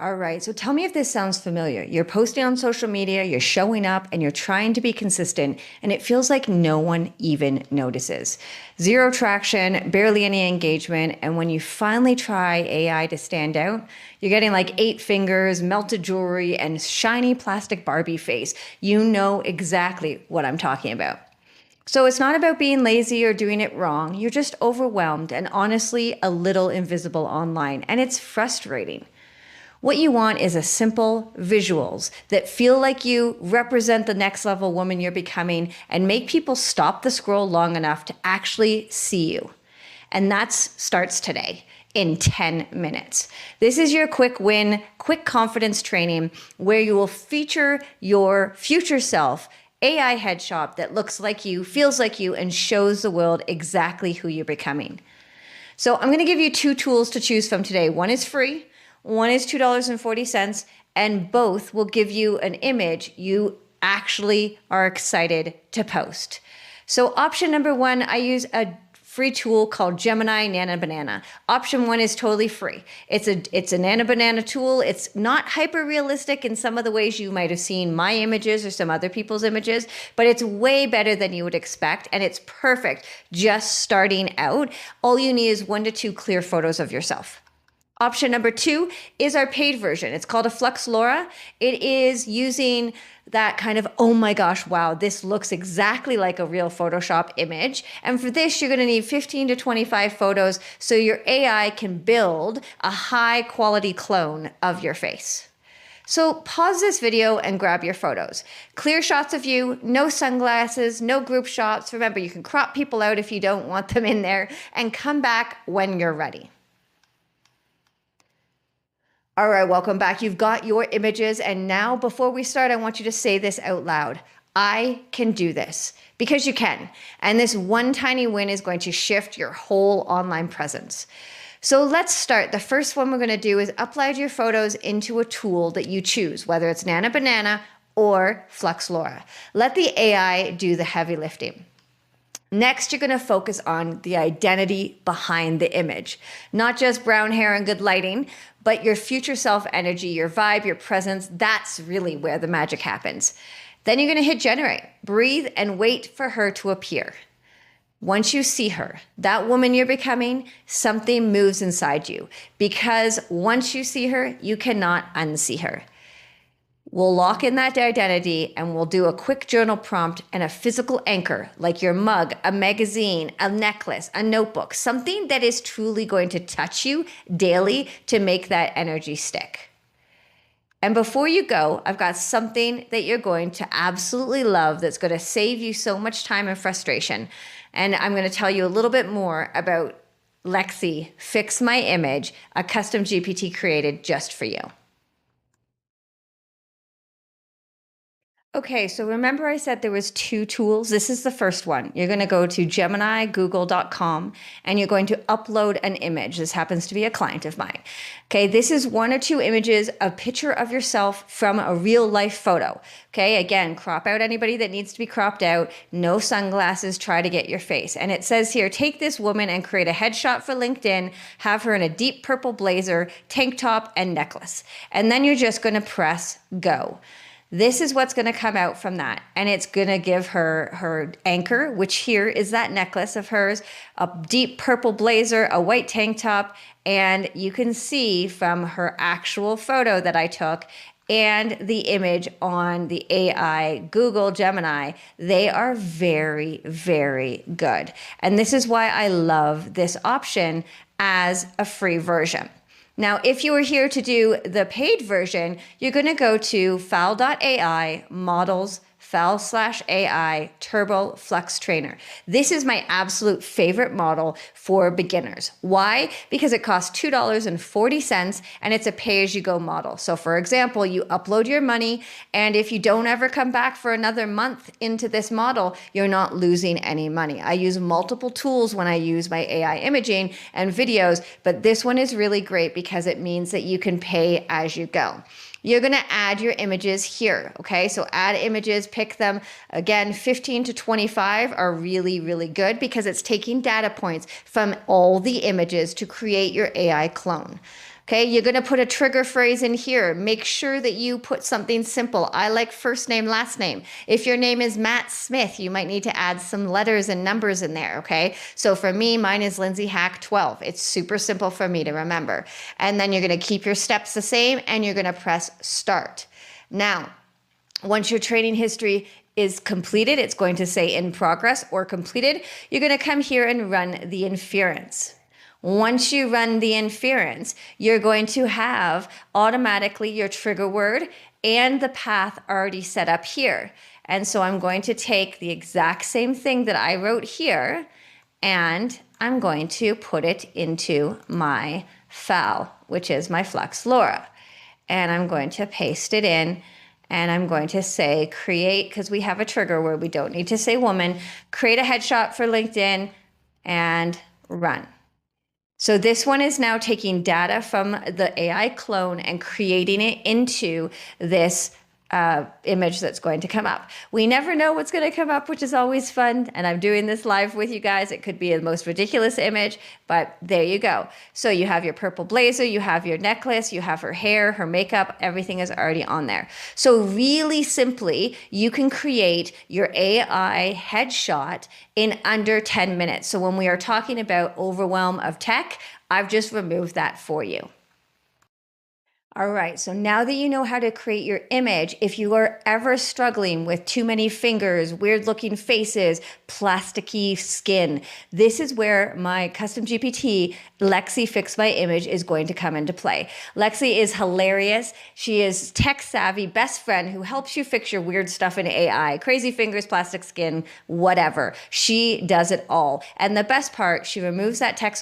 All right, so tell me if this sounds familiar. You're posting on social media, you're showing up, and you're trying to be consistent, and it feels like no one even notices. Zero traction, barely any engagement, and when you finally try AI to stand out, you're getting like 8 fingers, melted jewelry, and shiny plastic Barbie face. You know exactly what I'm talking about. So it's not about being lazy or doing it wrong. You're just overwhelmed and honestly a little invisible online, and it's frustrating. What you want is a simple visuals that feel like you represent the next level woman you're becoming and make people stop the scroll long enough to actually see you. And that starts today in 10 minutes. This is your quick win, quick confidence training where you will feature your future self AI headshot that looks like you, feels like you, and shows the world exactly who you're becoming. So I'm going to give you 2 tools to choose from today. One is free. One is $2.40, and both will give you an image you actually are excited to post. So option number 1, I use a free tool called Gemini Nano Banana. Option 1 is totally free. It's a Nano Banana tool. It's not hyper realistic in some of the ways you might have seen my images or some other people's images, but it's way better than you would expect, and it's perfect just starting out. All you need is 1 to 2 clear photos of yourself. Option number 2 is our paid version. It's called a Flux LoRA. It is using that kind of, oh my gosh, wow, this looks exactly like a real Photoshop image. And for this, you're going to need 15 to 25 photos so your AI can build a high quality clone of your face. So pause this video and grab your photos. Clear shots of you, no sunglasses, no group shots. Remember, you can crop people out if you don't want them in there, and come back when you're ready. All right, welcome back. You've got your images. And now before we start, I want you to say this out loud. I can do this, because you can. And this one tiny win is going to shift your whole online presence. So let's start. The first one we're going to do is upload your photos into a tool that you choose, whether it's Nano Banana or Flux LoRA. Let the AI do the heavy lifting. Next, you're going to focus on the identity behind the image, not just brown hair and good lighting, but your future self energy, your vibe, your presence. That's really where the magic happens. Then you're going to hit generate, breathe, and wait for her to appear. Once you see her, that woman you're becoming, something moves inside you, because once you see her, you cannot unsee her. We'll lock in that identity and we'll do a quick journal prompt and a physical anchor like your mug, a magazine, a necklace, a notebook, something that is truly going to touch you daily to make that energy stick. And before you go, I've got something that you're going to absolutely love that's going to save you so much time and frustration. And I'm going to tell you a little bit more about Lexi Fix My Image, a custom GPT created just for you. Okay, so remember I said there was 2 tools. This is the first one. You're going to go to GeminiGoogle.com and you're going to upload an image. This happens to be a client of mine. Okay, this is 1 or 2 images, a picture of yourself from a real life photo. Okay, again, crop out anybody that needs to be cropped out. No sunglasses, try to get your face. And it says here, take this woman and create a headshot for LinkedIn, have her in a deep purple blazer, tank top, and necklace. And then you're just going to press go. This is what's going to come out from that. And it's going to give her her anchor, which here is that necklace of hers, a deep purple blazer, a white tank top. And you can see from her actual photo that I took and the image on the AI Google Gemini, they are very, very good. And this is why I love this option as a free version. Now, if you were here to do the paid version, you're going to go to fowl.ai models fowl/AI Turbo Flux Trainer. This is my absolute favorite model for beginners. Why? Because it costs $2.40 and it's a pay-as-you-go model. So for example, you upload your money, and if you don't ever come back for another month into this model, you're not losing any money. I use multiple tools when I use my AI imaging and videos, but this one is really great because it means that you can pay as you go. You're going to add your images here, okay? So add images, pick them. Again, 15 to 25 are really, really good because it's taking data points from all the images to create your AI clone. Okay, you're going to put a trigger phrase in here. Make sure that you put something simple. I like first name, last name. If your name is Matt Smith, you might need to add some letters and numbers in there, okay? So for me, mine is Lindsay Hack 12. It's super simple for me to remember. And then you're going to keep your steps the same and you're going to press start. Now, once your training history is completed, it's going to say in progress or completed. You're going to come here and run the inference. Once you run the inference, you're going to have automatically your trigger word and the path already set up here. And so I'm going to take the exact same thing that I wrote here and I'm going to put it into my file, which is my Flux LoRA. And I'm going to paste it in and I'm going to say create, because we have a trigger word, we don't need to say woman, create a headshot for LinkedIn and run. So this one is now taking data from the AI clone and creating it into this image that's going to come up. We never know what's going to come up, which is always fun. And I'm doing this live with you guys. It could be the most ridiculous image, but there you go. So you have your purple blazer, you have your necklace, you have her hair, her makeup, everything is already on there. So really simply, you can create your AI headshot in under 10 minutes. So when we are talking about overwhelm of tech, I've just removed that for you. All right, so now that you know how to create your image, if you are ever struggling with too many fingers, weird looking faces, plasticky skin, this is where my custom GPT, Lexi Fix My Image, is going to come into play. Lexi is hilarious. She is tech savvy best friend who helps you fix your weird stuff in AI, crazy fingers, plastic skin, whatever. She does it all. And the best part, she removes that tech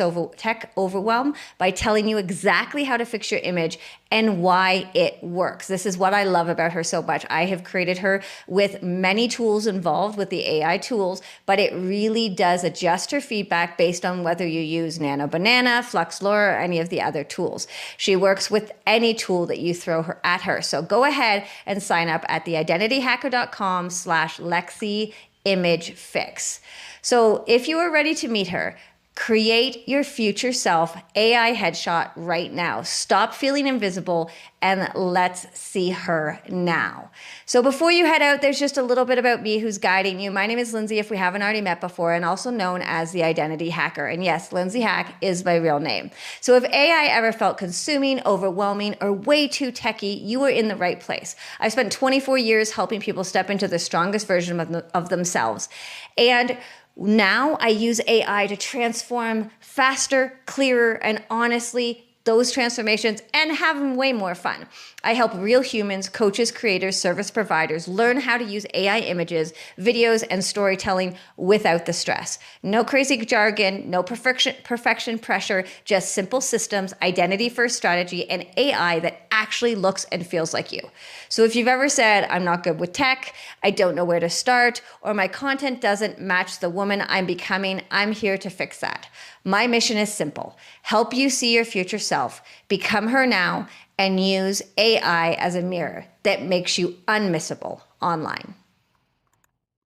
overwhelm by telling you exactly how to fix your image and why it works. This is what I love about her so much. I have created her with many tools involved with the AI tools, but it really does adjust her feedback based on whether you use Nano Banana, Flux LoRA, or any of the other tools. She works with any tool that you throw her at her. So go ahead and sign up at theidentityhacker.com/Lexi Image Fix. So if you are ready to meet her, create your future self AI headshot right now. Stop feeling invisible and let's see her now. So before you head out, there's just a little bit about me who's guiding you. My name is Lindsay, if we haven't already met before, and also known as the Identity Hacker. And yes, Lindsay Hack is my real name. So if AI ever felt consuming, overwhelming, or way too techy, you are in the right place. I spent 24 years helping people step into the strongest version of themselves. And now I use AI to transform faster, clearer, and honestly, those transformations and have them way more fun. I help real humans, coaches, creators, service providers learn how to use AI images, videos, and storytelling without the stress. No crazy jargon, no perfection pressure, just simple systems, identity-first strategy, and AI that actually looks and feels like you. So if you've ever said, I'm not good with tech, I don't know where to start, or my content doesn't match the woman I'm becoming, I'm here to fix that. My mission is simple: help you see your future self, become her now, and use AI as a mirror that makes you unmissable online.